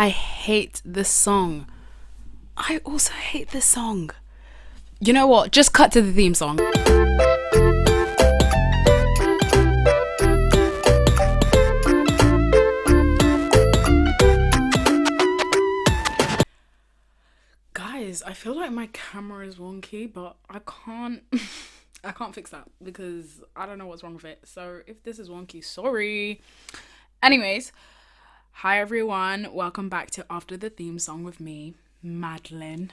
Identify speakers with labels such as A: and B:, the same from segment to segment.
A: I hate this song. I also hate this song. You know what? Just cut to the theme song. Guys, I feel like my camera is wonky, but I can't I can't fix that because I don't know what's wrong with it. So if this is wonky, sorry. Anyways, hi everyone. Welcome back to After the Theme Song with me, Madeline.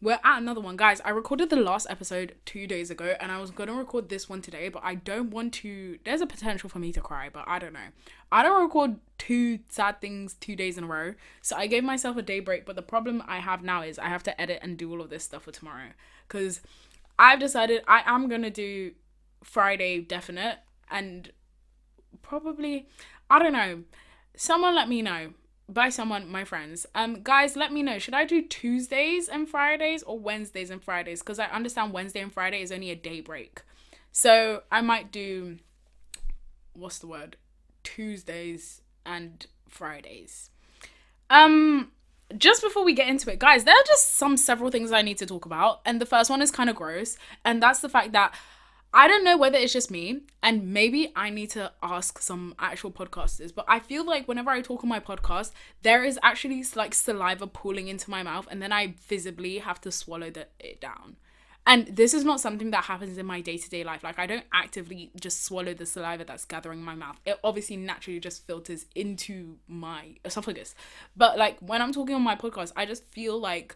A: We're at another one. Guys, I recorded the last episode 2 days ago and I was going to record this one today, but I don't want to. There's a potential for me to cry, but I don't know. I don't record two sad things 2 days in a row. So I gave myself a day break, but the problem I have now is I have to edit and do all of this stuff for tomorrow. Because I've decided I am going to do Friday definite and probably, I don't know. Someone let me know. By someone, my friends. Guys, let me know. Should I do Tuesdays and Fridays or Wednesdays and Fridays? Because I understand Wednesday and Friday is only a day break. So I might do, what's the word? Tuesdays and Fridays. Just before we get into it, guys, there are just several things I need to talk about. And the first one is kind of gross. And that's the fact that I don't know whether it's just me, and maybe I need to ask some actual podcasters, but I feel like whenever I talk on my podcast, there is actually like saliva pooling into my mouth, and then I visibly have to swallow it down. And this is not something that happens in my day-to-day life. Like, I don't actively just swallow the saliva that's gathering in my mouth. It obviously naturally just filters into my esophagus. But like, when I'm talking on my podcast, I just feel like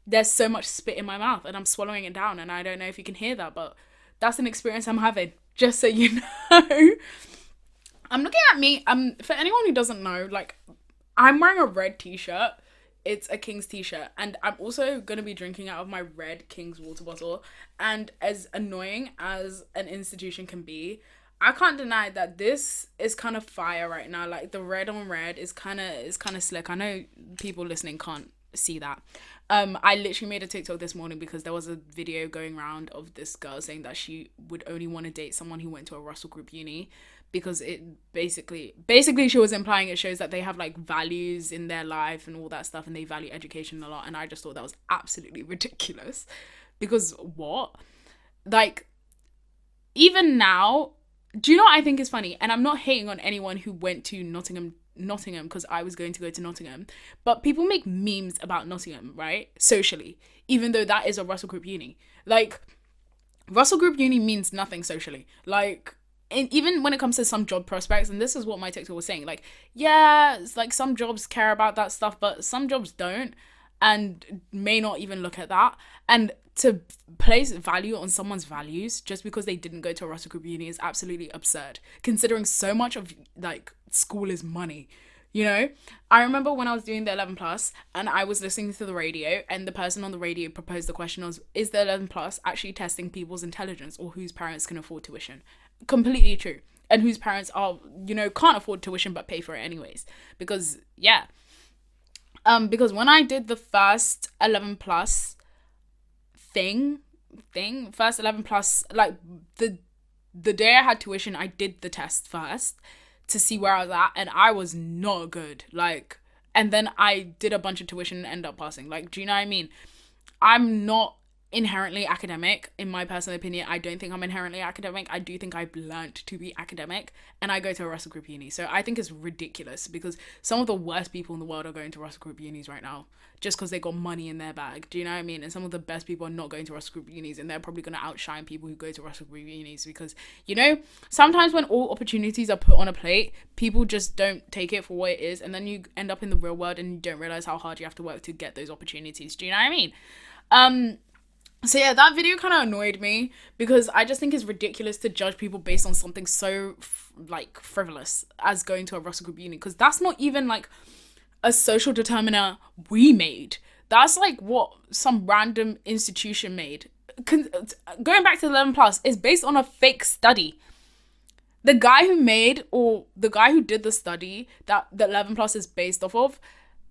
A: there's so much spit in my mouth, and I'm swallowing it down, and I don't know if you can hear that, but that's an experience I'm having, just so you know. I'm looking at me. For anyone who doesn't know, like, I'm wearing a red t-shirt. It's a King's t-shirt. And I'm also going to be drinking out of my red King's water bottle. And as annoying as an institution can be, I can't deny that this is kind of fire right now. Like, the red on red is kind of slick. I know people listening can't see that. I literally made a TikTok this morning because there was a video going around of this girl saying that she would only want to date someone who went to a Russell Group uni because it basically she was implying it shows that they have like values in their life and all that stuff, and they value education a lot. And I just thought that was absolutely ridiculous because what? Like, even now, do you know what I think is funny? And I'm not hating on anyone who went to Nottingham because I was going to go to Nottingham, but people make memes about Nottingham, right? Socially, even though that is a Russell Group uni. Like, Russell Group uni means nothing socially. Like, and even when it comes to some job prospects, and this is what my TikTok was saying, like, yeah, it's like some jobs care about that stuff, but some jobs don't and may not even look at that. And to place value on someone's values just because they didn't go to a Russell Group uni is absolutely absurd, considering so much of like school is money. You know, I remember when I was doing the 11 plus and I was listening to the radio, and the person on the radio proposed the question was, is the 11 plus actually testing people's intelligence or whose parents can afford tuition? Completely true. And whose parents are, you know, can't afford tuition but pay for it anyways. Because yeah. Because when I did the first 11 plus first 11 plus, like the day I had tuition, I did the test first to see where I was at, and I was not good. Like, and then I did a bunch of tuition and ended up passing. Like, do you know what I mean? I'm not inherently academic, in my personal opinion. I don't think I'm inherently academic. I do think I've learned to be academic, and I go to a Russell Group uni. So I think it's ridiculous because some of the worst people in the world are going to Russell Group unis right now just because they got money in their bag. Do you know what I mean? And some of the best people are not going to Russell Group unis, and they're probably going to outshine people who go to Russell Group unis because, you know, sometimes when all opportunities are put on a plate, people just don't take it for what it is, and then you end up in the real world and you don't realize how hard you have to work to get those opportunities. Do you know what I mean? So yeah, that video kind of annoyed me because I just think it's ridiculous to judge people based on something so like frivolous as going to a Russell Group uni, because that's not even like a social determiner we made. That's like what some random institution made. Going back to 11 plus is based on a fake study. The guy who made, or the guy who did the study that the 11 plus is based off of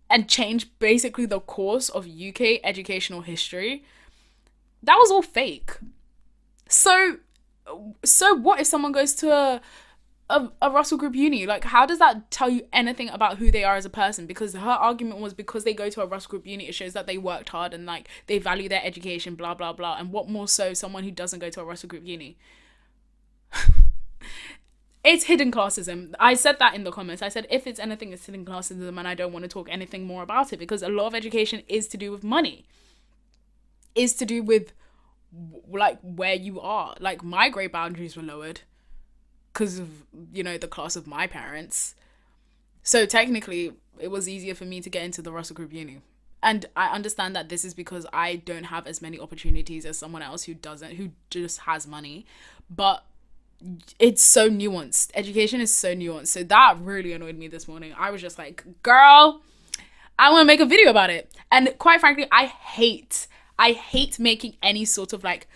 A: and changed basically the course of UK educational history, that was all fake. So what if someone goes to a Russell Group uni. Like, how does that tell you anything about who they are as a person? Because her argument was because they go to a Russell Group uni, it shows that they worked hard and like they value their education, blah blah blah. And what more so someone who doesn't go to a Russell Group uni? It's hidden classism. I said that in the comments. I said if it's anything, it's hidden classism, and I don't want to talk anything more about it because a lot of education is to do with money. Is to do with like where you are. Like my grade boundaries were lowered because of, you know, the class of my parents. So technically, it was easier for me to get into the Russell Group uni. And I understand that this is because I don't have as many opportunities as someone else who doesn't, who just has money. But it's so nuanced. Education is so nuanced. So that really annoyed me this morning. I was just like, girl, I want to make a video about it. And quite frankly, I hate making any sort of like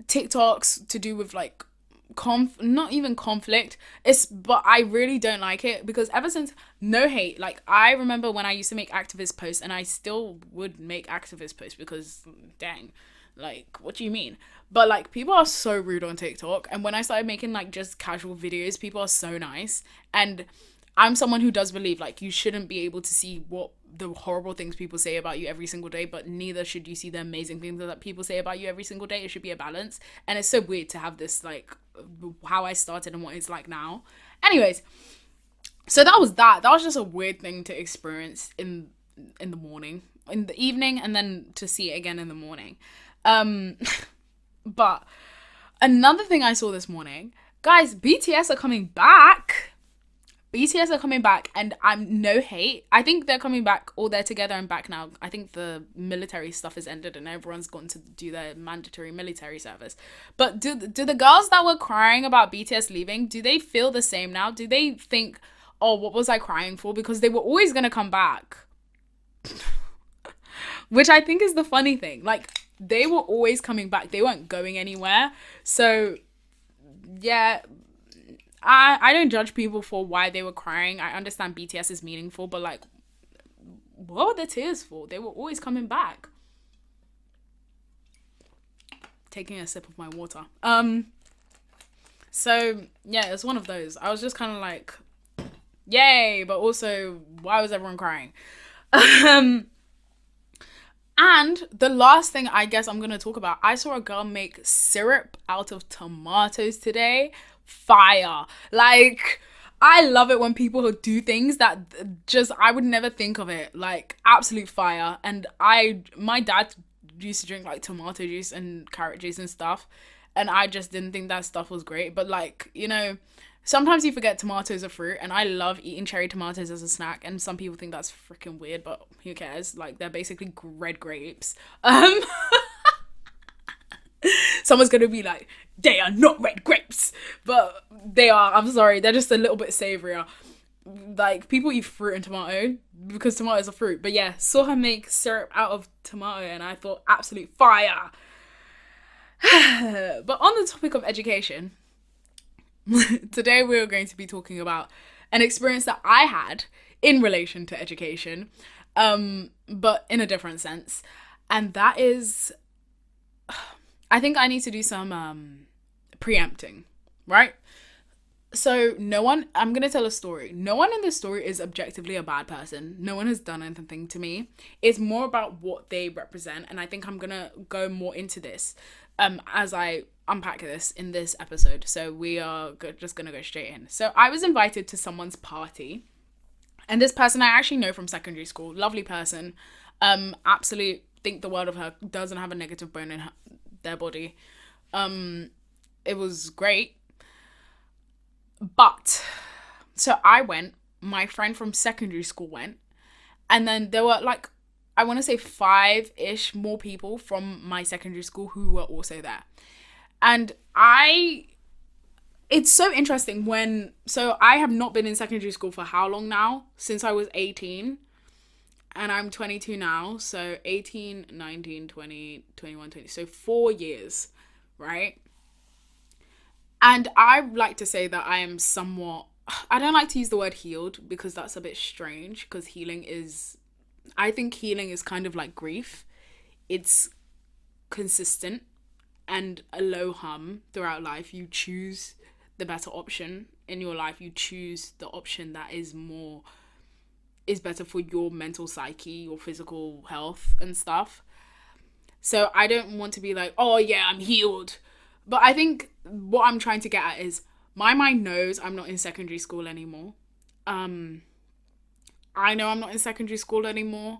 A: TikToks to do with like not even conflict. But I really don't like it because ever since, no hate, like I remember when I used to make activist posts, and I still would make activist posts because dang, like what do you mean? But like people are so rude on TikTok, and when I started making like just casual videos, people are so nice. And I'm someone who does believe like you shouldn't be able to see what the horrible things people say about you every single day, but neither should you see the amazing things that people say about you every single day. It should be a balance. And it's so weird to have this like how I started and what it's like now. Anyways, so that was that. That was just a weird thing to experience in the morning, in the evening, and then to see it again in the morning. But another thing I saw this morning, guys, BTS are coming back. BTS are coming back, and I'm no hate. I think they're coming back, or they're together and back now. I think the military stuff has ended and everyone's gone to do their mandatory military service. But do the girls that were crying about BTS leaving, do they feel the same now? Do they think, oh, what was I crying for? Because they were always going to come back. Which I think is the funny thing. Like, they were always coming back. They weren't going anywhere. So, yeah, I don't judge people for why they were crying. I understand BTS is meaningful, but like, what were the tears for? They were always coming back. Taking a sip of my water. So yeah, it's one of those. I was just kind of like, yay, but also, why was everyone crying? And the last thing I guess I'm gonna talk about, I saw a girl make syrup out of tomatoes today. Fire. Like, I love it when people do things that just I would never think of it. Like, absolute fire. And my dad used to drink like tomato juice and carrot juice and stuff, and I just didn't think that stuff was great. But like, you know, sometimes you forget tomatoes are fruit, and I love eating cherry tomatoes as a snack, and some people think that's freaking weird, but who cares? Like, they're basically red grapes. Someone's gonna be like, they are not red grapes, but they are. I'm sorry, they're just a little bit savorier. Like, people eat fruit and tomato because tomatoes are fruit. But yeah, saw her make syrup out of tomato, and I thought, absolute fire. But on the topic of education, today we're going to be talking about an experience that I had in relation to education, but in a different sense. And that is, I think I need to do some preempting, right? So I'm going to tell a story. No one in this story is objectively a bad person. No one has done anything to me. It's more about what they represent. And I think I'm going to go more into this as I unpack this in this episode. So we are just going to go straight in. So I was invited to someone's party. And this person I actually know from secondary school. Lovely person. Absolute, think the world of her. Doesn't have a negative bone in their body. It was great. But, so I went, my friend from secondary school went, and then there were like, I want to say 5-ish more people from my secondary school who were also there. And it's so interesting so I have not been in secondary school for how long now? Since I was 18, and I'm 22 now, so 18, 19, 20, 21, 20, so 4 years, right? And I like to say that I am somewhat, I don't like to use the word healed because that's a bit strange, because I think healing is kind of like grief. It's consistent and a low hum throughout life. You choose the better option in your life. You choose the option that is better for your mental psyche, your physical health and stuff. So I don't want to be like, oh yeah, I'm healed. But I think what I'm trying to get at is my mind knows I'm not in secondary school anymore. I know I'm not in secondary school anymore.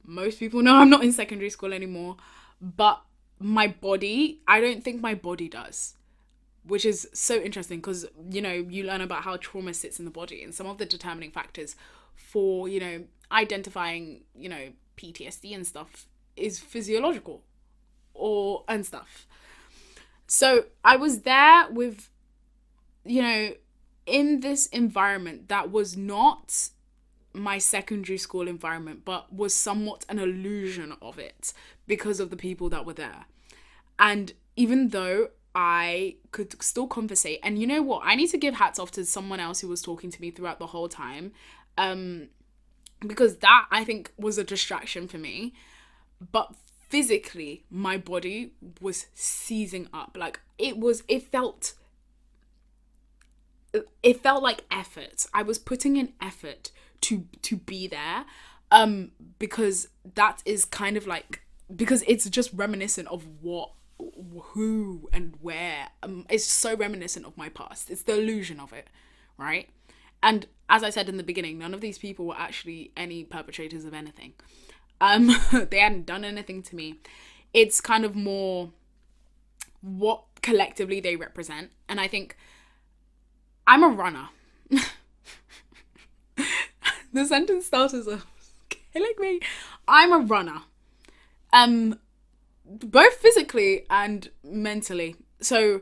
A: Most people know I'm not in secondary school anymore. But my body, I don't think my body does. Which is so interesting because, you learn about how trauma sits in the body and some of the determining factors for, identifying, PTSD and stuff is physiological and stuff. So I was there with, in this environment that was not my secondary school environment, but was somewhat an illusion of it because of the people that were there. And even though I could still conversate, and you know what? I need to give hats off to someone else who was talking to me throughout the whole time. Because that, I think, was a distraction for me. But physically, my body was seizing up. Like, it felt like effort. I was putting in effort to be there. Because that is kind of like, because it's just reminiscent of who and where. It's so reminiscent of my past. It's the illusion of it, right? And as I said in the beginning, none of these people were actually any perpetrators of anything. They hadn't done anything to me. It's kind of more what collectively they represent. And I think I'm a runner. The sentence starters are killing me. I'm a runner. Both physically and mentally. So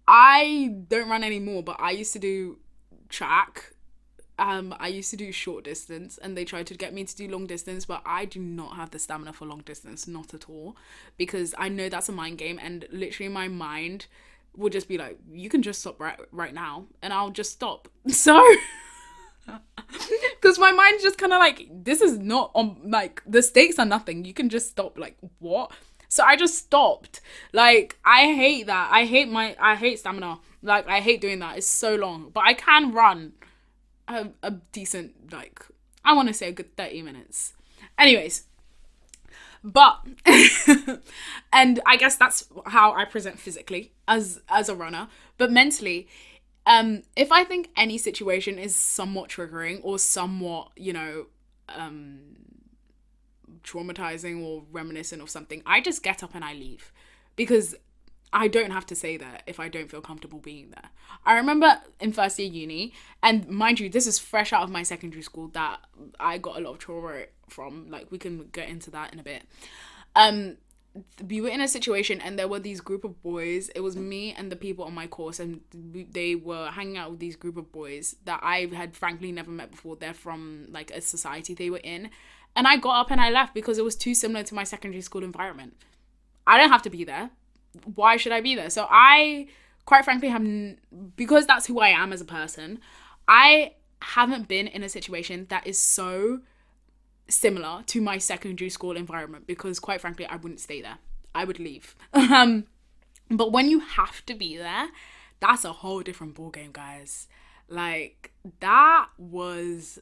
A: I don't run anymore, but I used to do track. I used to do short distance, and they tried to get me to do long distance, but I do not have the stamina for long distance, not at all, because I know that's a mind game, and literally my mind will just be like, you can just stop right now, and I'll just stop. So because my mind's just kind of like, this is not on, like, the stakes are nothing, you can just stop. Like, what? So I just stopped. Like, I hate that. I hate stamina. Like, I hate doing that. It's so long. But I can run a decent, like, I want to say a good 30 minutes. Anyways. But, and I guess that's how I present physically as a runner. But mentally, if I think any situation is somewhat triggering or somewhat, traumatizing or reminiscent of something, I just get up and I leave, because I don't have to stay there if I don't feel comfortable being there. I remember in first year uni, and mind you, this is fresh out of my secondary school that I got a lot of trauma from. Like, we can get into that in a bit. We were in a situation and there were these group of boys. It was me and the people on my course, and they were hanging out with these group of boys that I had frankly never met before. They're from like a society they were in. And I got up and I left because it was too similar to my secondary school environment. I don't have to be there. Why should I be there? So I, quite frankly, because that's who I am as a person, I haven't been in a situation that is so similar to my secondary school environment, because quite frankly, I wouldn't stay there. I would leave. But when you have to be there, that's a whole different ballgame, guys. Like, that was,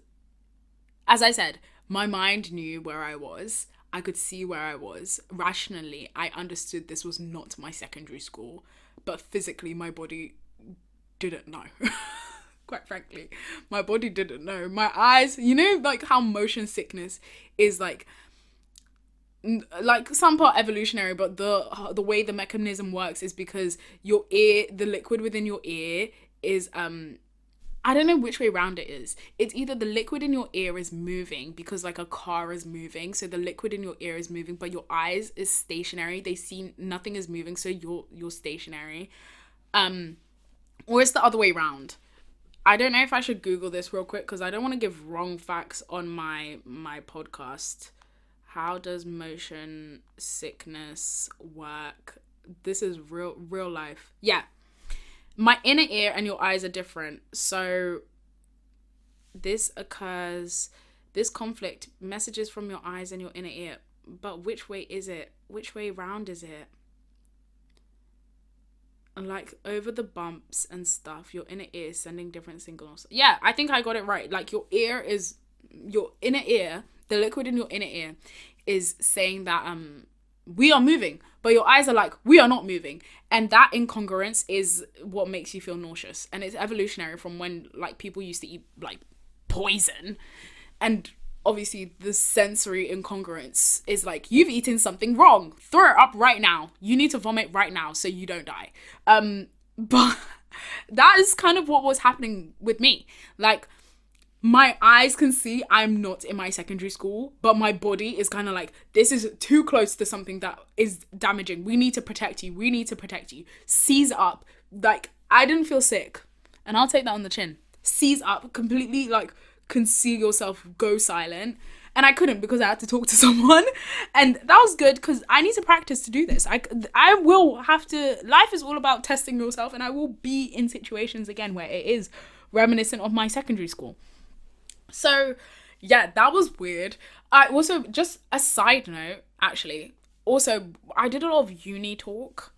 A: as I said, my mind knew where I was. I could see where I was. Rationally, I understood this was not my secondary school, but physically, my body didn't know. Quite frankly, my body didn't know. My eyes, like how motion sickness is like some part evolutionary, but the way the mechanism works is because your ear, the liquid within your ear is I don't know which way around it is. It's either the liquid in your ear is moving because like a car is moving, so the liquid in your ear is moving, but your eyes is stationary. They see nothing is moving, so you're stationary. Or it's the other way around. I don't know if I should Google this real quick because I don't want to give wrong facts on my podcast. How does motion sickness work? This is real life. Yeah. My inner ear and your eyes are different. So this conflict, messages from your eyes and your inner ear. But which way is it? Which way round is it? And like over the bumps and stuff, your inner ear is sending different signals. Yeah, I think I got it right. Like your inner ear, the liquid in your inner ear is saying that we are moving, but your eyes are like, we are not moving. And that incongruence is what makes you feel nauseous. And it's evolutionary from when like people used to eat like poison. And obviously the sensory incongruence is like, you've eaten something wrong, throw it up right now, you need to vomit right now so you don't die. But that is kind of what was happening with me. Like, my eyes can see I'm not in my secondary school, but my body is kind of like, this is too close to something that is damaging, we need to protect you, seize up. Like, I didn't feel sick, and I'll take that on the chin. Seize up, completely like conceal yourself, go silent. And I couldn't because I had to talk to someone. And that was good because I need to practice to do this. I will have to, life is all about testing yourself, and I will be in situations again where it is reminiscent of my secondary school. So yeah, that was weird. I also, just a side note, actually, also, I did a lot of uni talk.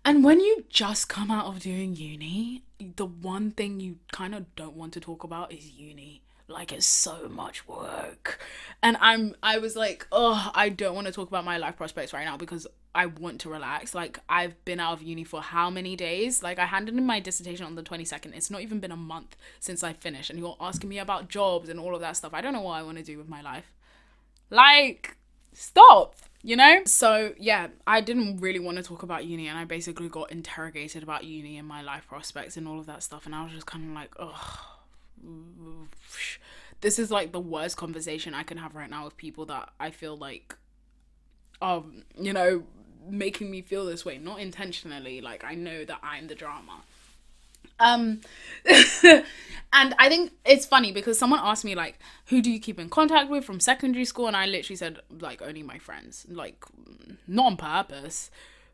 A: And when you just come out of doing uni, the one thing you kind of don't want to talk about is uni. Like, it's so much work. And I was like, oh, I don't want to talk about my life prospects right now because I want to relax. Like, I've been out of uni for how many days? Like, I handed in my dissertation on the 22nd. It's not even been a month since I finished. And you're asking me about jobs and all of that stuff. I don't know what I want to do with my life. Like, stop, you know? So yeah, I didn't really want to talk about uni, and I basically got interrogated about uni and my life prospects and all of that stuff, and I was just kind of like, oh, this is like the worst conversation I can have right now with people that I feel like you know, making me feel this way, not intentionally. Like, I know that I'm the drama. Um, and I think it's funny because someone asked me, like, who do you keep in contact with from secondary school? And I literally said, like, only my friends. Like, not on purpose.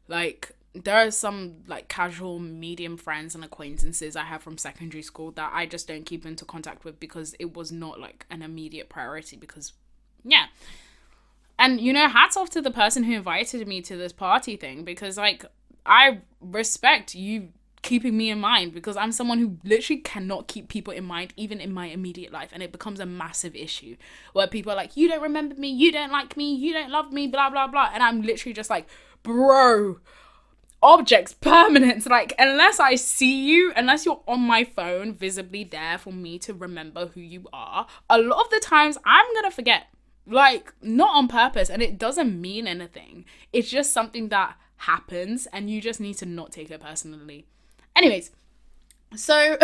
A: Like, there are some, like, casual medium friends and acquaintances I have from secondary school that I just don't keep into contact with because it was not, like, an immediate priority because, yeah. And, you know, hats off to the person who invited me to this party thing because, like, I respect you keeping me in mind because I'm someone who literally cannot keep people in mind even in my immediate life, and it becomes a massive issue where people are like, you don't remember me, you don't like me, you don't love me, blah blah blah, and I'm literally just like, bro, objects, permanence, like, unless I see you, unless you're on my phone visibly there for me to remember who you are, a lot of the times I'm gonna forget, like, not on purpose, and it doesn't mean anything, it's just something that happens and you just need to not take it personally. Anyways, so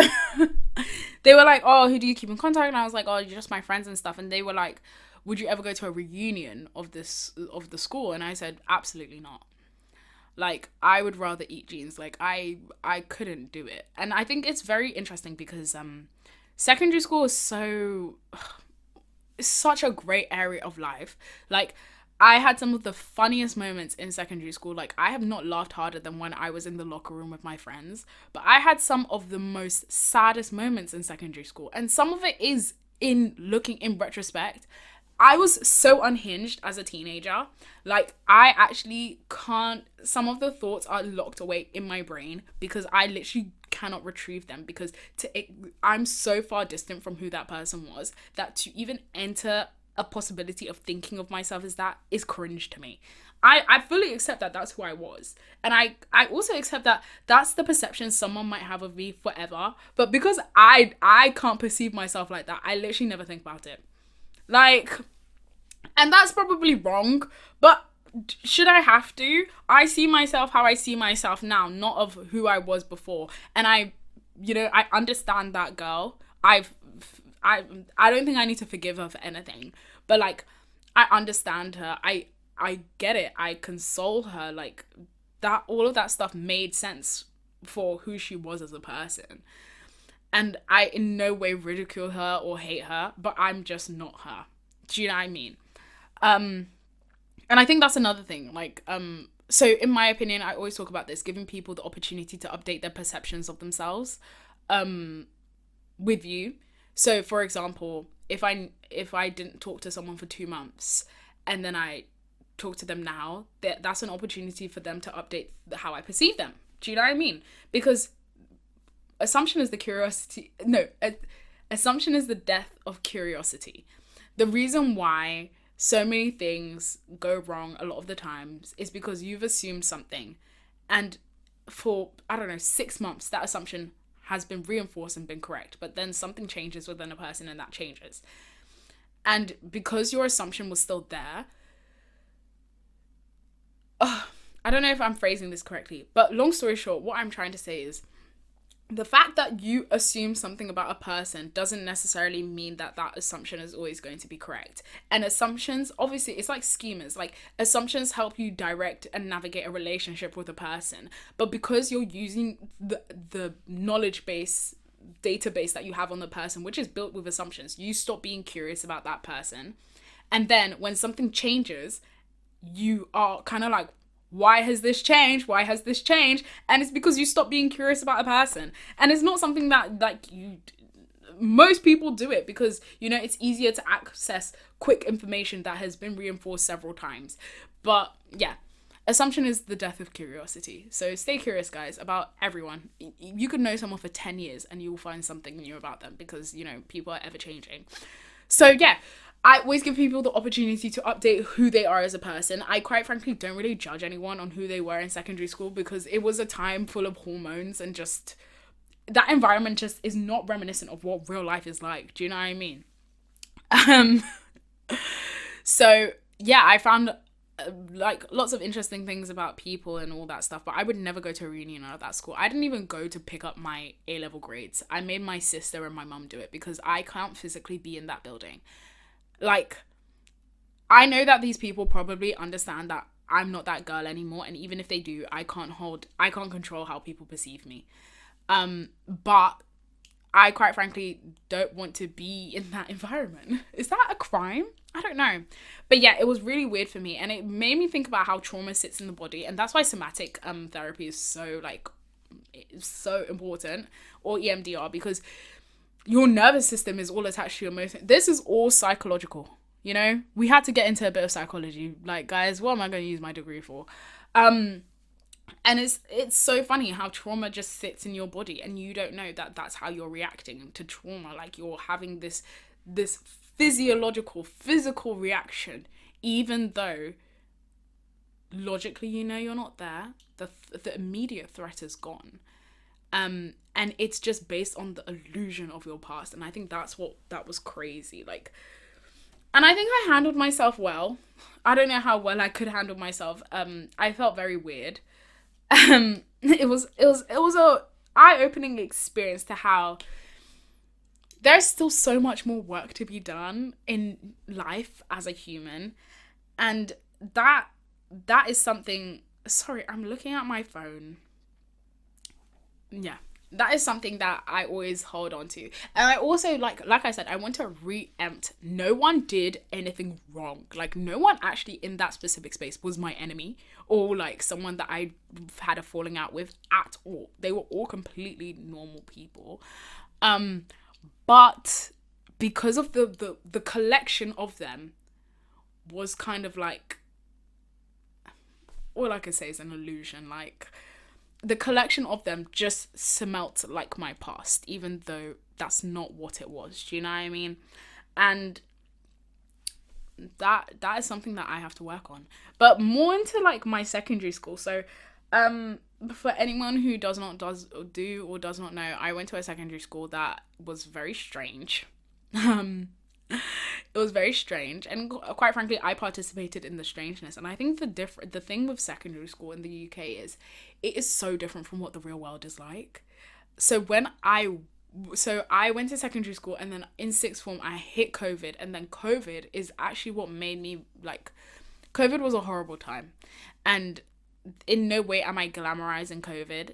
A: they were like, oh, who do you keep in contact? And I was like, oh, you're just my friends and stuff. And they were like, would you ever go to a reunion of the school? And I said, absolutely not. Like, I would rather eat jeans. Like, I couldn't do it. And I think it's very interesting because secondary school is it's such a great area of life. Like, I had some of the funniest moments in secondary school. Like, I have not laughed harder than when I was in the locker room with my friends. But I had some of the most saddest moments in secondary school. And some of it is in looking in retrospect. I was so unhinged as a teenager. Like, I actually can't, some of the thoughts are locked away in my brain because I literally cannot retrieve them because I'm so far distant from who that person was that to even enter a possibility of thinking of myself as that is cringe to me. I fully accept that that's who I was. And I also accept that that's the perception someone might have of me forever. But because I can't perceive myself like that, I literally never think about it. Like, and that's probably wrong, but should I have to? I see myself how I see myself now, not of who I was before. And I understand that girl. I don't think I need to forgive her for anything, but like, I understand her. I get it. I console her. Like, that, all of that stuff made sense for who she was as a person. And I in no way ridicule her or hate her, but I'm just not her. Do you know what I mean? And I think that's another thing. Like, so in my opinion, I always talk about this, giving people the opportunity to update their perceptions of themselves, with you. So, for example, if I didn't talk to someone for 2 months and then I talk to them now, that's an opportunity for them to update how I perceive them. Do you know what I mean? Because assumption is the curiosity. No, assumption is the death of curiosity. The reason why so many things go wrong a lot of the times is because you've assumed something, and for, I don't know, 6 months, that assumption has been reinforced and been correct, but then something changes within a person and that changes. And because your assumption was still there, I don't know if I'm phrasing this correctly, but long story short, what I'm trying to say is the fact that you assume something about a person doesn't necessarily mean that that assumption is always going to be correct. And assumptions, obviously, it's like schemas. Like, assumptions help you direct and navigate a relationship with a person. But because you're using the knowledge base, database that you have on the person, which is built with assumptions, you stop being curious about that person. And then when something changes, you are kind of like, why has this changed? Why has this changed? And it's because you stop being curious about a person. And it's not something that, like, most people do it because, you know, it's easier to access quick information that has been reinforced several times. But yeah, assumption is the death of curiosity. So stay curious, guys, about everyone. You could know someone for 10 years and you will find something new about them because, you know, people are ever changing. So yeah, I always give people the opportunity to update who they are as a person. I quite frankly don't really judge anyone on who they were in secondary school because it was a time full of hormones and just that environment just is not reminiscent of what real life is like. Do you know what I mean? So yeah, I found like lots of interesting things about people and all that stuff, but I would never go to a reunion out of that school. I didn't even go to pick up my A-level grades. I made my sister and my mum do it because I can't physically be in that building. Like, I know that these people probably understand that I'm not that girl anymore, and even if they do, I can't control how people perceive me. But I quite frankly don't want to be in that environment. Is that a crime? I don't know. But yeah, it was really weird for me, and it made me think about how trauma sits in the body, and that's why somatic therapy is so, like, it's so important, or EMDR, because your nervous system is all attached to your emotion. This is all psychological, you know? We had to get into a bit of psychology. Like, guys, what am I going to use my degree for? And it's so funny how trauma just sits in your body and you don't know that that's how you're reacting to trauma. Like, you're having this physical reaction, even though logically you know you're not there. The immediate threat is gone. And it's just based on the illusion of your past. And I think that was crazy. Like, and I think I handled myself well. I don't know how well I could handle myself. I felt very weird. It was a eye-opening experience to how there's still so much more work to be done in life as a human. And that is something, sorry, I'm looking at my phone. Yeah, that is something that I always hold on to. And I also, like I said, I want to re-empt, no one did anything wrong. Like, no one actually in that specific space was my enemy or like someone that I had a falling out with at all. They were all completely normal people. But because of the collection of them was kind of like, all I can say is an illusion. Like, the collection of them just smelt like my past, even though that's not what it was. Do you know what I mean? And that is something that I have to work on. But more into like my secondary school. So for anyone who does not know, I went to a secondary school that was very strange. It was very strange, and quite frankly, I participated in the strangeness. And I think the thing with secondary school in the UK is it is so different from what the real world is like. So I went to secondary school, and then in sixth form I hit COVID, and then COVID is actually what made me like. COVID was a horrible time, and in no way am I glamorizing COVID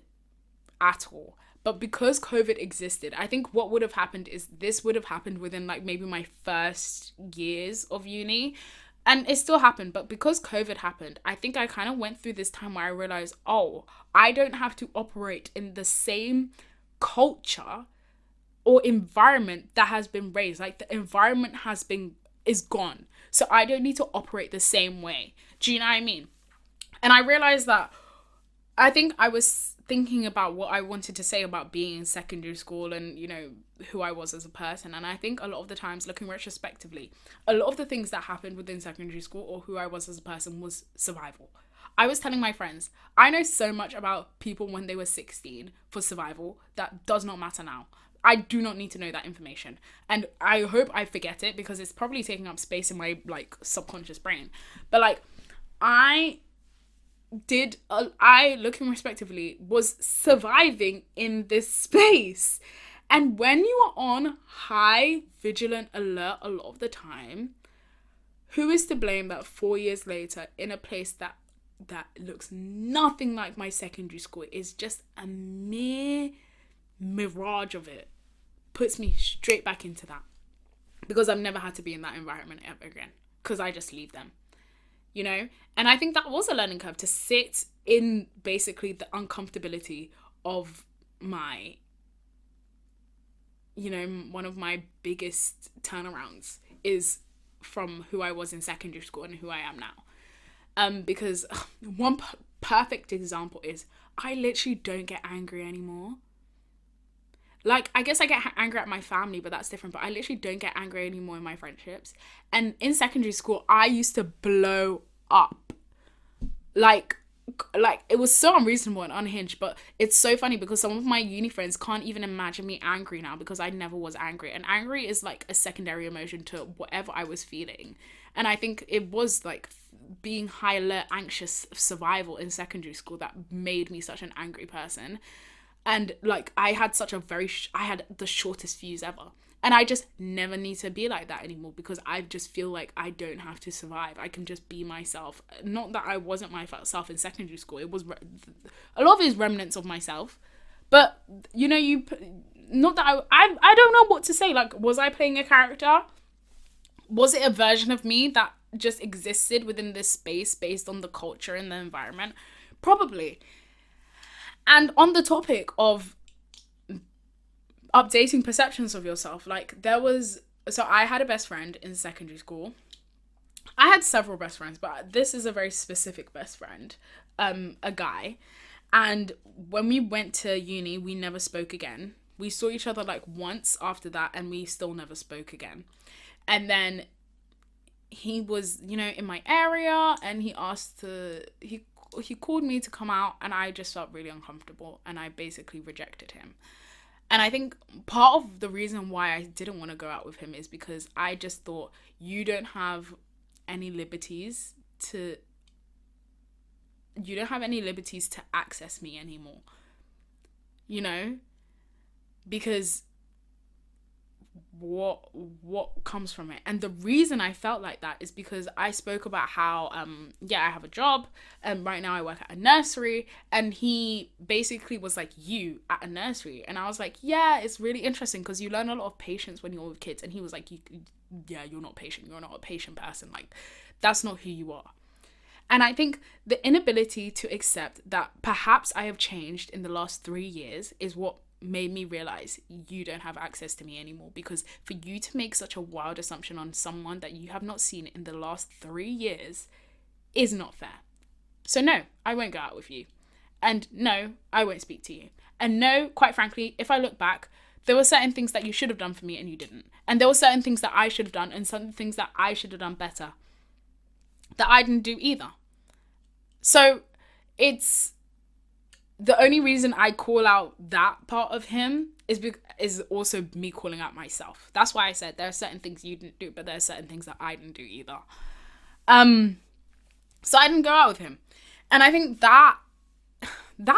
A: at all. But because COVID existed, I think what would have happened is this would have happened within like maybe my first years of uni. And it still happened. But because COVID happened, I think I kind of went through this time where I realized, oh, I don't have to operate in the same culture or environment that has been raised. Like, the environment is gone. So I don't need to operate the same way. Do you know what I mean? And I realized that I think I was thinking about what I wanted to say about being in secondary school and, who I was as a person. And I think a lot of the times, looking retrospectively, a lot of the things that happened within secondary school or who I was as a person was survival. I was telling my friends, I know so much about people when they were 16 for survival that does not matter now. I do not need to know that information. And I hope I forget it because it's probably taking up space in my like subconscious brain. But like I I looking respectively was surviving in this space. And when you are on high vigilant alert a lot of the time, who is to blame that 4 years later in a place that looks nothing like my secondary school is just a mere mirage of it, puts me straight back into that, because I've never had to be in that environment ever again because I just leave them, and I think that was a learning curve, to sit in basically the uncomfortability of my, one of my biggest turnarounds is from who I was in secondary school and who I am now. Because one perfect example is I literally don't get angry anymore. Like, I guess I get angry at my family, but that's different. But I literally don't get angry anymore in my friendships. And in secondary school, I used to blow up. Like it was so unreasonable and unhinged. But it's so funny because some of my uni friends can't even imagine me angry now because I never was angry. And angry is like a secondary emotion to whatever I was feeling. And I think it was like being high alert, anxious survival in secondary school that made me such an angry person. And like I had such a I had the shortest fuse ever. And I just never need to be like that anymore because I just feel like I don't have to survive. I can just be myself. Not that I wasn't myself in secondary school. It was a lot of it is remnants of myself. But not that I don't know what to say. Like, was I playing a character? Was it a version of me that just existed within this space based on the culture and the environment? Probably. And on the topic of updating perceptions of yourself, like I had a best friend in secondary school. I had several best friends, but this is a very specific best friend, a guy. And when we went to uni, we never spoke again. We saw each other like once after that and we still never spoke again. And then he was, in my area and he called me to come out and I just felt really uncomfortable and I basically rejected him. And I think part of the reason why I didn't want to go out with him is because I just thought, you don't have any liberties to access me anymore. Because what comes from it. And the reason I felt like that is because I spoke about how I have a job and right now I work at a nursery, and he basically was like, you at a nursery? And I was like, yeah, it's really interesting because you learn a lot of patience when you're with kids. And he was like, you're not patient, you're not a patient person, like that's not who you are. And I think the inability to accept that perhaps I have changed in the last 3 years is what made me realize you don't have access to me anymore, because for you to make such a wild assumption on someone that you have not seen in the last 3 years is not fair. So no, I won't go out with you. And no, I won't speak to you. And no, quite frankly, if I look back, there were certain things that you should have done for me and you didn't. And there were certain things that I should have done and some things that I should have done better that I didn't do either. So it's the only reason I call out that part of him is also me calling out myself. That's why I said there are certain things you didn't do, but there are certain things that I didn't do either. So I didn't go out with him. And I think that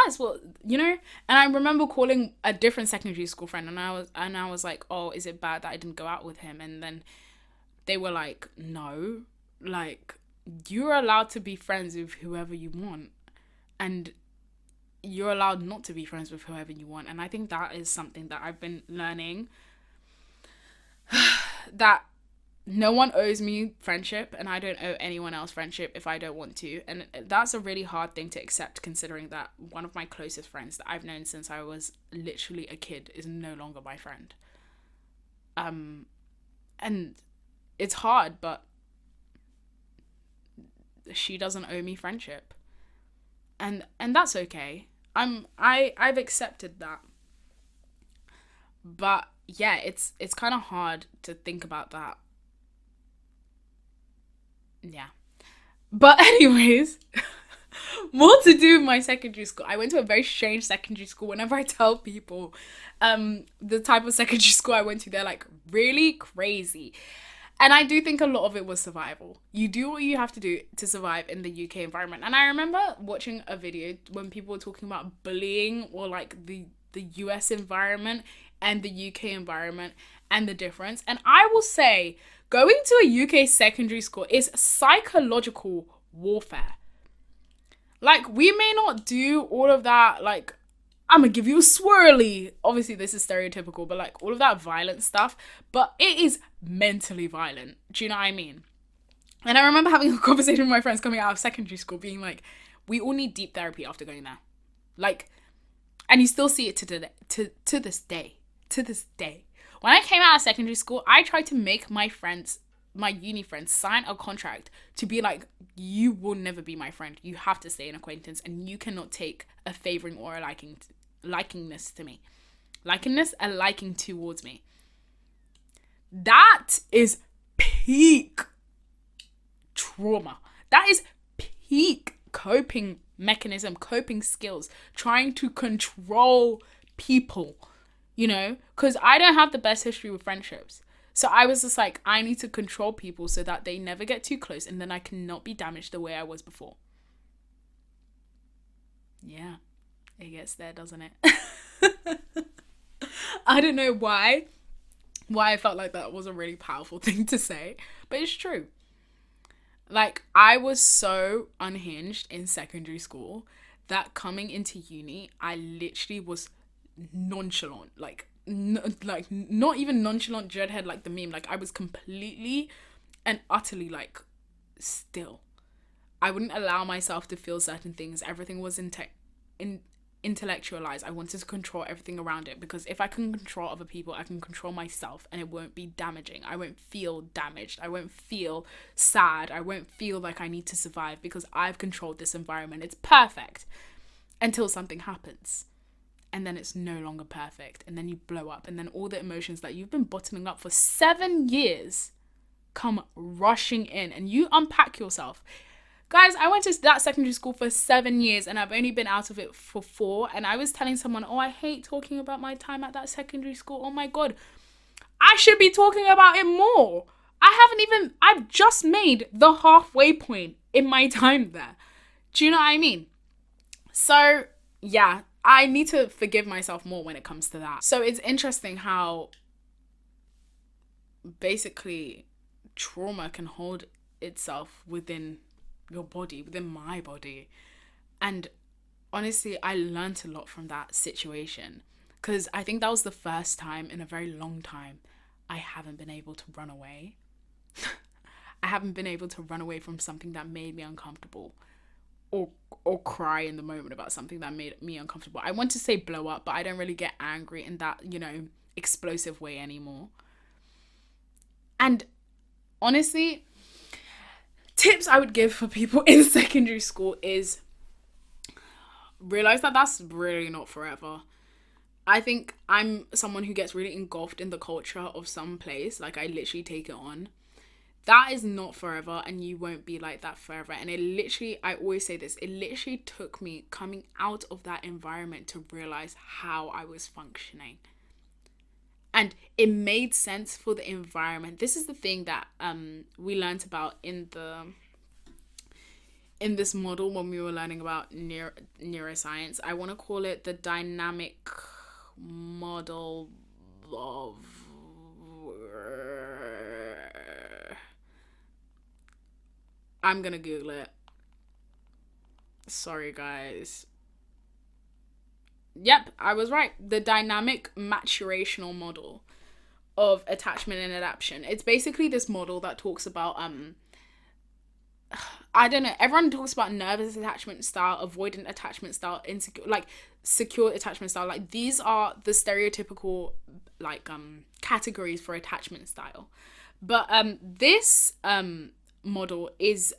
A: is what, and I remember calling a different secondary school friend and I was like, oh, is it bad that I didn't go out with him? And then they were like, no, like you're allowed to be friends with whoever you want. And you're allowed not to be friends with whoever you want. And I think that is something that I've been learning, that no one owes me friendship and I don't owe anyone else friendship if I don't want to. And that's a really hard thing to accept, considering that one of my closest friends that I've known since I was literally a kid is no longer my friend. And it's hard, but she doesn't owe me friendship. And that's okay. I've accepted that. But yeah, it's kind of hard to think about that. Yeah. But anyways, more to do with my secondary school. I went to a very strange secondary school. Whenever I tell people the type of secondary school I went to, they're like, really crazy. And I do think a lot of it was survival. You do what you have to do to survive in the UK environment. And I remember watching a video when people were talking about bullying, or like the US environment and the UK environment and the difference. And I will say, going to a UK secondary school is psychological warfare. Like, we may not do all of that, like, I'm gonna give you a swirly. Obviously, this is stereotypical, but like all of that violent stuff, but it is mentally violent. Do you know what I mean? And I remember having a conversation with my friends coming out of secondary school, being like, we all need deep therapy after going there. Like, and you still see it to this day. To this day. When I came out of secondary school, I tried to make my friends, my uni friends, sign a contract to be like, you will never be my friend. You have to stay an acquaintance, and you cannot take a favoring or a likingness to me. Likingness, a liking towards me. That is peak trauma. That is peak coping mechanism, coping skills, trying to control people, you know, because I don't have the best history with friendships. So I was just like, I need to control people so that they never get too close, and then I cannot be damaged the way I was before. Yeah, it gets there, doesn't it? I don't know why I felt like that was a really powerful thing to say, but it's true. Like, I was so unhinged in secondary school that coming into uni, I literally was nonchalant. Like, like not even nonchalant dreadhead like the meme. Like, I was completely and utterly like still. I wouldn't allow myself to feel certain things. Everything was intellectualized. I wanted to control everything around it, because if I can control other people, I can control myself, and it won't be damaging. I won't feel damaged. I won't feel sad. I won't feel like I need to survive because I've controlled this environment. It's perfect until something happens. And then it's no longer perfect. And then you blow up. And then all the emotions that you've been bottling up for 7 years come rushing in, and you unpack yourself. Guys, I went to that secondary school for 7 years, and I've only been out of it for 4. And I was telling someone, oh, I hate talking about my time at that secondary school. Oh my God, I should be talking about it more. I've just made the halfway point in my time there. Do you know what I mean? So yeah, I need to forgive myself more when it comes to that. So it's interesting how basically trauma can hold itself within your body, within my body. And honestly, I learned a lot from that situation, because I think that was the first time in a very long time I haven't been able to run away. I haven't been able to run away from something that made me uncomfortable, or cry in the moment about something that made me uncomfortable. I want to say blow up, but I don't really get angry in that, you know, explosive way anymore. And honestly, tips I would give for people in secondary school is realize that that's really not forever. I think I'm someone who gets really engulfed in the culture of some place. Like, I literally take it on. That is not forever, and you won't be like that forever. And it literally, I always say this, it literally took me coming out of that environment to realize how I was functioning. And it made sense for the environment. This is the thing that we learned about in this model when we were learning about neuroscience. I want to call it the dynamic model of... I'm going to Google it. Sorry, guys. Yep, I was right. The dynamic maturational model of attachment and adaptation. It's basically this model that talks about I don't know, everyone talks about nervous attachment style, avoidant attachment style, insecure, like secure attachment style. Like, these are the stereotypical like categories for attachment style. But this model is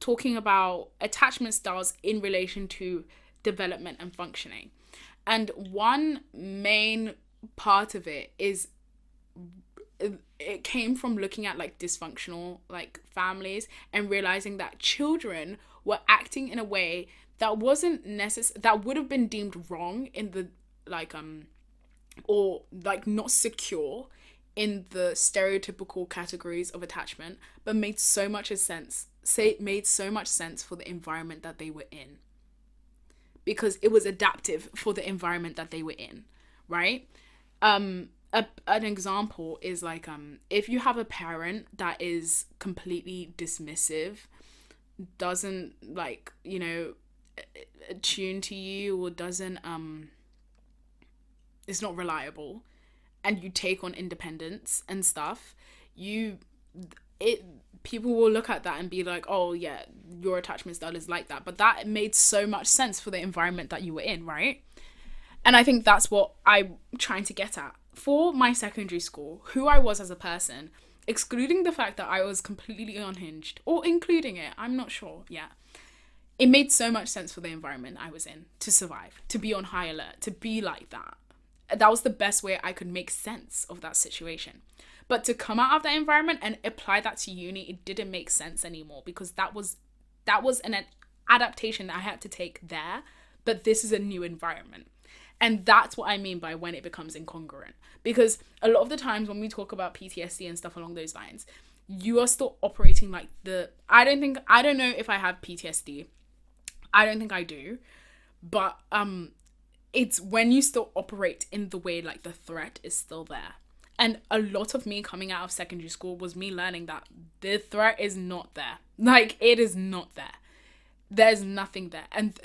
A: talking about attachment styles in relation to development and functioning. And one main part of it is it came from looking at like dysfunctional like families and realizing that children were acting in a way that wasn't necessary, that would have been deemed wrong in the like or like not secure in the stereotypical categories of attachment, but made so much sense. Say made so much sense for the environment that they were in, because it was adaptive for the environment that they were in, right? An example is like if you have a parent that is completely dismissive, doesn't like, you know, attune to you, or doesn't is not reliable, and you take on independence and stuff, it people will look at that and be like, oh yeah, your attachment style is like that. But that made so much sense for the environment that you were in, right? And I think that's what I'm trying to get at. For my secondary school, who I was as a person, excluding the fact that I was completely unhinged, or including it, I'm not sure, yeah. It made so much sense for the environment I was in to survive, to be on high alert, to be like that. That was the best way I could make sense of that situation. But to come out of that environment and apply that to uni, it didn't make sense anymore, because that was an adaptation that I had to take there, but this is a new environment. And that's what I mean by when it becomes incongruent. Because a lot of the times when we talk about PTSD and stuff along those lines, you are still operating like I don't know if I have PTSD. I don't think I do. But it's when you still operate in the way like the threat is still there. And a lot of me coming out of secondary school was me learning that the threat is not there. Like, it is not there. There's nothing there. And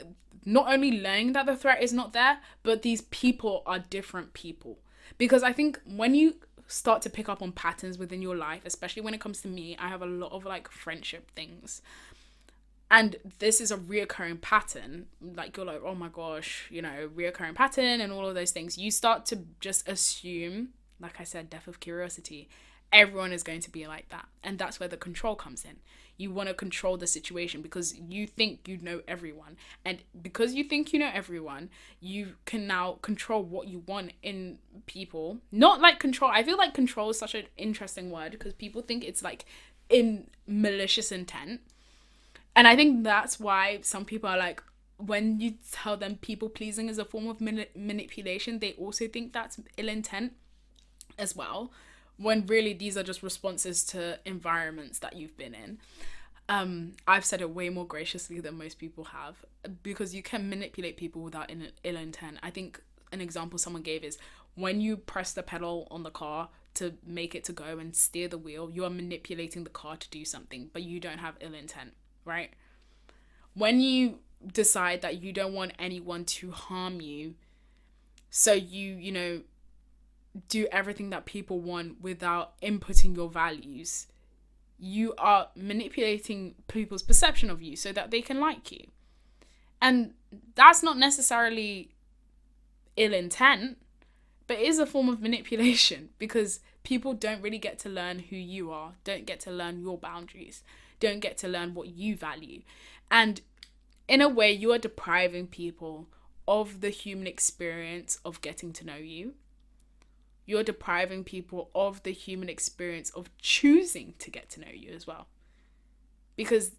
A: not only learning that the threat is not there, but these people are different people. Because I think when you start to pick up on patterns within your life, especially when it comes to me, I have a lot of like friendship things. And this is a reoccurring pattern. Like, you're like, oh my gosh, you know, reoccurring pattern and all of those things. You start to just assume, like I said, death of curiosity. Everyone is going to be like that. And that's where the control comes in. You want to control the situation because you think you know everyone. And because you think you know everyone, you can now control what you want in people. Not like control. I feel like control is such an interesting word because people think it's like in malicious intent. And I think that's why some people are like, when you tell them people pleasing is a form of manipulation, they also think that's ill intent as well, when really these are just responses to environments that you've been in. I've said it way more graciously than most people have, because you can manipulate people without ill intent. I think an example someone gave is when you press the pedal on the car to make it to go and steer the wheel, you are manipulating the car to do something, but you don't have ill intent, right? When you decide that you don't want anyone to harm you, so you know, do everything that people want without inputting your values, you are manipulating people's perception of you so that they can like you. And that's not necessarily ill intent, but it is a form of manipulation, because people don't really get to learn who you are, don't get to learn your boundaries, don't get to learn what you value. And in a way, you are depriving people of the human experience of getting to know you. You're depriving people of the human experience of choosing to get to know you as well. Because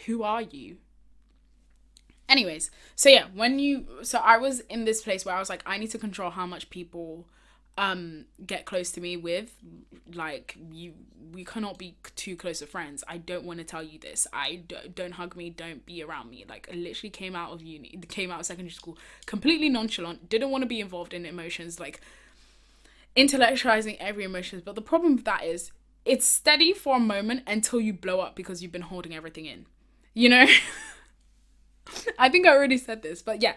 A: who are you? Anyways, so yeah, so I was in this place where I was like, I need to control how much people get close to me with. Like, we cannot be too close of friends. I don't want to tell you this. Don't hug me, don't be around me. Like, I literally came out of secondary school completely nonchalant, didn't want to be involved in emotions, like intellectualizing every emotion. But the problem with that is it's steady for a moment until you blow up because you've been holding everything in, you know. I think I already said this, but yeah.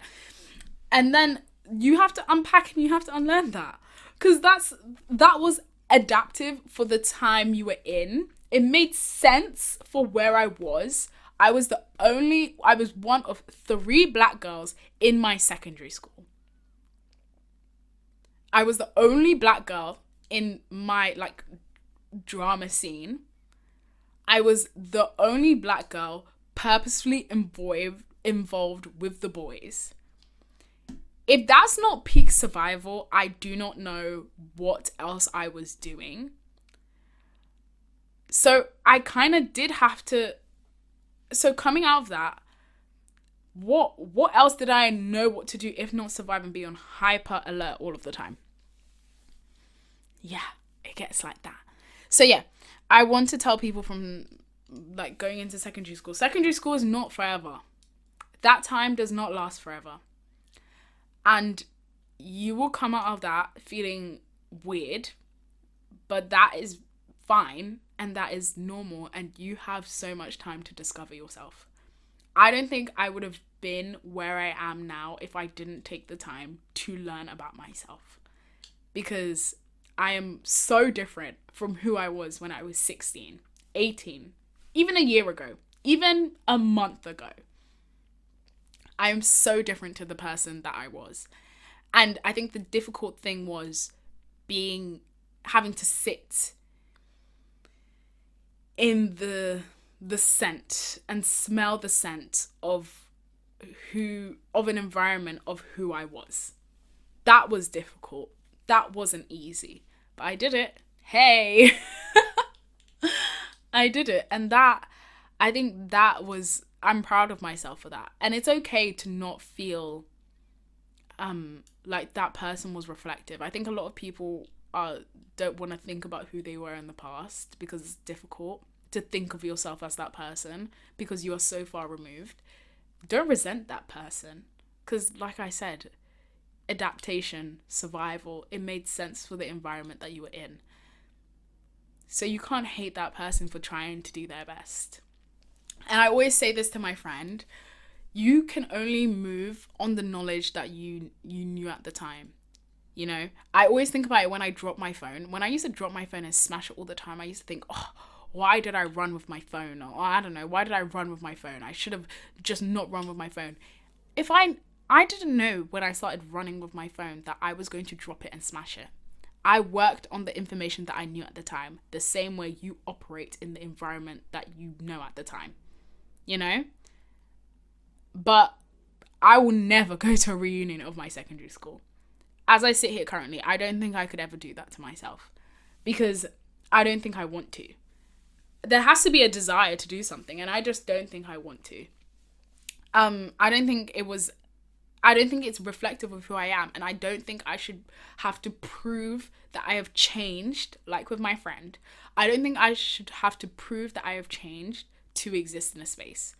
A: And then you have to unpack and you have to unlearn that, because that was adaptive for the time you were in. It made sense for where I was. I was one of 3 black girls in my secondary school. I was the only black girl in my like drama scene. I was the only black girl purposefully involved with the boys. If that's not peak survival, I do not know what else I was doing. So I kind of did have to. So coming out of that, what else did I know what to do if not survive and be on hyper alert all of the time? Yeah, it gets like that. So yeah, I want to tell people from like going into secondary school. Secondary school is not forever. That time does not last forever. And you will come out of that feeling weird, but that is fine and that is normal, and you have so much time to discover yourself. I don't think I would have been where I am now if I didn't take the time to learn about myself, because I am so different from who I was when I was 16, 18, even a year ago, even a month ago. I am so different to the person that I was. And I think the difficult thing was having to sit in the scent and smell the scent of an environment of who I was. That was difficult. That wasn't easy. But I did it. Hey. I did it. And I think I'm proud of myself for that. And it's okay to not feel like that person was reflective. I think a lot of people don't want to think about who they were in the past because it's difficult to think of yourself as that person because you are so far removed. Don't resent that person, because like I said, adaptation, survival, it made sense for the environment that you were in. So you can't hate that person for trying to do their best. And I always say this to my friend, you can only move on the knowledge that you knew at the time. You know, I always think about it when I drop my phone. When I used to drop my phone and smash it all the time, I used to think, oh, why did I run with my phone? Or I don't know, why did I run with my phone? I should have just not run with my phone. If I didn't know when I started running with my phone that I was going to drop it and smash it. I worked on the information that I knew at the time, the same way you operate in the environment that you know at the time. You know? But I will never go to a reunion of my secondary school. As I sit here currently, I don't think I could ever do that to myself, because I don't think I want to. There has to be a desire to do something, and I just don't think I want to. I don't think it's reflective of who I am, and I don't think I should have to prove that I have changed, like with my friend. I don't think I should have to prove that I have changed to exist in a space.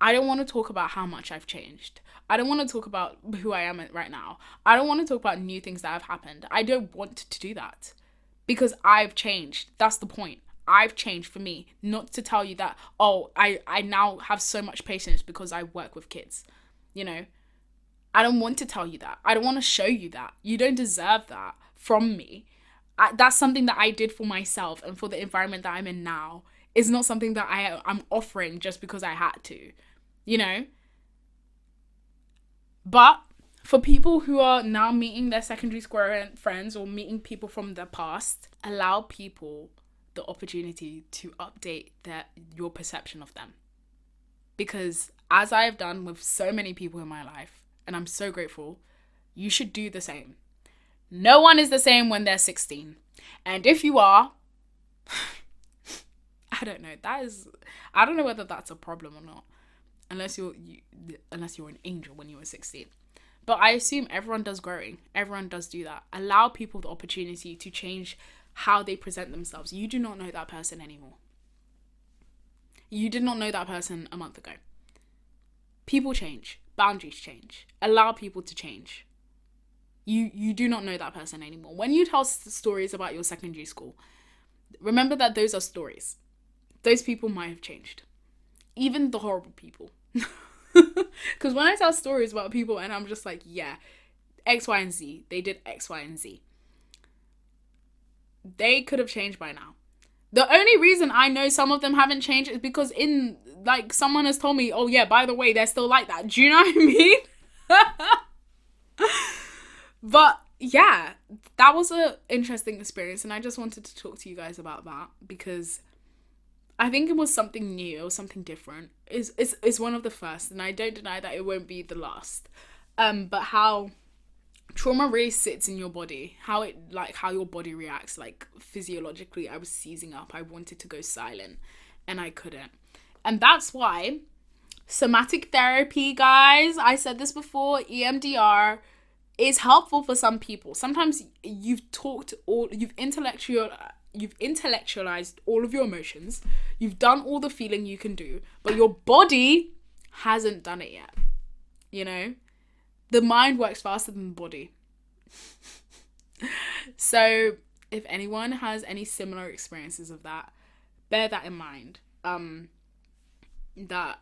A: I don't want to talk about how much I've changed. I don't want to talk about who I am right now. I don't want to talk about new things that have happened. I don't want to do that because I've changed. That's the point. I've changed for me, not to tell you that, oh, I now have so much patience because I work with kids. You know, I don't want to tell you that. I don't want to show you that. You don't deserve that from me. That's something that I did for myself and for the environment that I'm in now. It's not something that I'm offering just because I had to, you know? But for people who are now meeting their secondary school friends or meeting people from the past, allow people the opportunity to update your perception of them. Because as I have done with so many people in my life, and I'm so grateful, you should do the same. No one is the same when they're 16. And if you are, I don't know. I don't know whether that's a problem or not. Unless you're an angel when you were 16. But I assume everyone does growing. Everyone does do that. Allow people the opportunity to change how they present themselves. You do not know that person anymore. You did not know that person a month ago. People change. Boundaries change. Allow people to change. You do not know that person anymore. When you tell stories about your secondary school, remember that those are stories. Those people might have changed. Even the horrible people. Because when I tell stories about people and I'm just like, yeah, X, Y, and Z, they did X, Y, and Z, they could have changed by now. The only reason I know some of them haven't changed is because someone has told me, oh yeah, by the way, they're still like that. Do you know what I mean? But yeah, that was an interesting experience, and I just wanted to talk to you guys about that because I think it was something new, it was something different. It's one of the first, and I don't deny that it won't be the last. But how trauma really sits in your body, how your body reacts, like physiologically. I was seizing up, I wanted to go silent, and I couldn't. And that's why somatic therapy, guys, I said this before, EMDR is helpful for some people. Sometimes you've intellectualized all of your emotions, you've done all the feeling you can do, but your body hasn't done it yet. The mind works faster than the body. So if anyone has any similar experiences of that, bear that in mind. That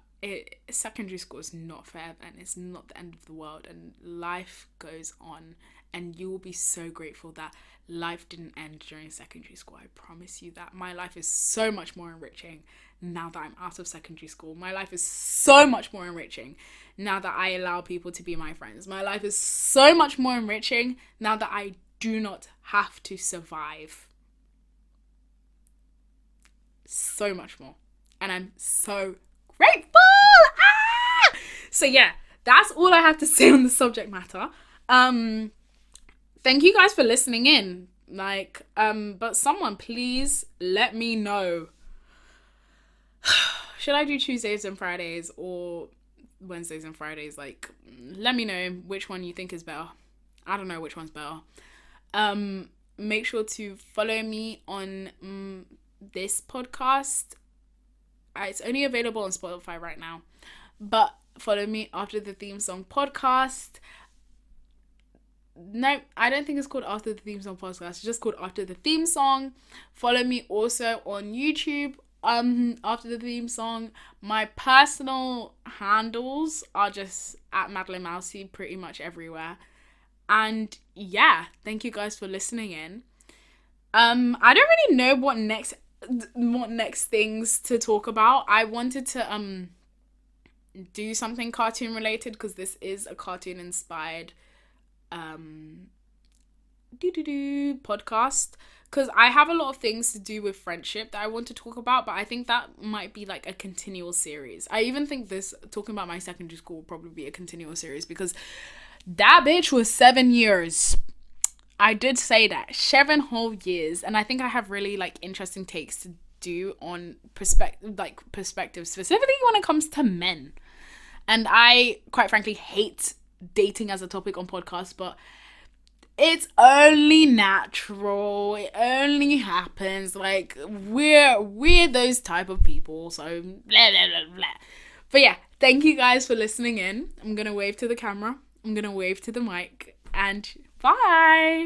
A: secondary school is not fair, and it's not the end of the world, and life goes on, and you will be so grateful that life didn't end during secondary school. I promise you that. My life is so much more enriching now that I'm out of secondary school. My life is so much more enriching now that I allow people to be my friends. My life is so much more enriching now that I do not have to survive. So much more. And I'm so grateful. So yeah, that's all I have to say on the subject matter. Thank you guys for listening in. But someone please let me know. Should I do Tuesdays and Fridays or Wednesdays and Fridays? Let me know which one you think is better. I don't know which one's better. Make sure to follow me on this podcast. It's only available on Spotify right now, but follow me After the Theme Song podcast. No, I don't think it's called After the Theme Song podcast. It's just called After the Theme Song. Follow me also on YouTube, After the Theme Song. My personal handles are just at Madeline Mousy pretty much everywhere. And yeah, thank you guys for listening in. I don't really know what next things to talk about. I wanted to do something cartoon related, because this is a cartoon inspired podcast, because I have a lot of things to do with friendship that I want to talk about, but I think that might be like a continual series. I even think talking about my secondary school will probably be a continual series, because that bitch was 7 years. I did say that, 7 whole years, and I think I have really interesting takes to do on perspective, specifically when it comes to men. And I quite frankly hate dating as a topic on podcasts, but it's only natural. It only happens. We're those type of people. So blah blah blah blah. But yeah, thank you guys for listening in. I'm gonna wave to the camera. I'm gonna wave to the mic, and bye.